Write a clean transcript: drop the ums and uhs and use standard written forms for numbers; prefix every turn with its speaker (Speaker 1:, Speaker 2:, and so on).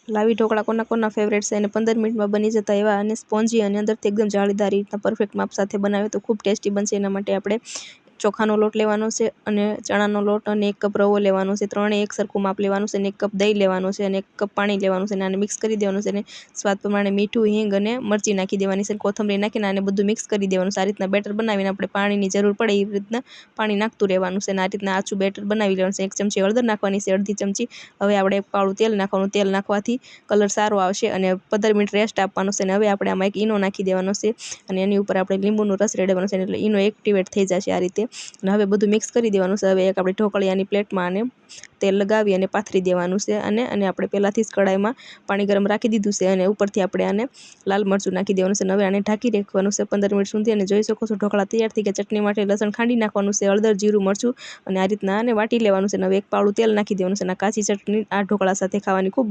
Speaker 1: લાવી ઢોકળા કોના ફેવરેટ છે અને 15 મિનિટમાં બની જતા એવા અને સ્પોન્જી અને અંદરથી એકદમ જાળીદાર રીતના પરફેક્ટ માપ સાથે બનાવે તો ખૂબ ટેસ્ટી બનશે. એના માટે આપણે ચોખાનો લોટ લેવાનો છે અને ચણાનો લોટ અને 1 કપ રવો લેવાનો છે. ત્રણેય એક સરખું માપ લેવાનું છે અને 1 કપ દહીં લેવાનું છે અને 1 કપ પાણી લેવાનું છે અને આને મિક્સ કરી દેવાનું છે અને સ્વાદ પ્રમાણે મીઠું, હિંગ અને મરચી નાખી દેવાની છે. કોથમરી નાખીને આને બધું મિક્સ કરી દેવાનું છે. આ રીતના બેટર બનાવીને આપણે પાણીની જરૂર પડે એ રીતના પાણી નાખતું રહેવાનું છે અને આ રીતના આછું બેટર બનાવી લેવાનું છે. 1 ચમચી હળદર નાખવાની છે, અડધી ચમચી. હવે આપણે 1 પાવડું તેલ નાખવાનું. તેલ નાખવાથી કલર સારો આવશે અને 15 મિનિટ રેસ્ટ આપવાનો છે અને હવે આપણે આમાં 1 ઈનો નાખી દેવાનો છે અને એની ઉપર આપણે લીંબુનો રસ રેડવાનો છે એટલે ઈનો એક્ટિવેટ થઈ જશે આ રીતે. અને હવે બધું મિક્સ કરી દેવાનું છે. હવે એક આપણે ઢોકળિયાની પ્લેટમાં આને તેલ લગાવી અને પાથરી દેવાનું છે અને આપણે પહેલાંથી જ કડાઈમાં પાણી ગરમ રાખી દીધું છે અને ઉપરથી આપણે આને લાલ મરચું નાખી દેવાનું છે અને હવે આને ઢાંકી રાખવાનું છે 15 મિનિટ સુધી અને જોઈ શકો છો ઢોકળા તૈયાર થઈ ગયા. ચટણી માટે લસણ ખાંડી નાખવાનું છે, હળદર, જીરું, મરચું અને આ રીતના આને વાટી લેવાનું છે અને હવે 1 પાવડું તેલ નાખી દેવાનું છે અને કાચી ચટણી આ ઢોકળા સાથે ખાવાની ખૂબ મજા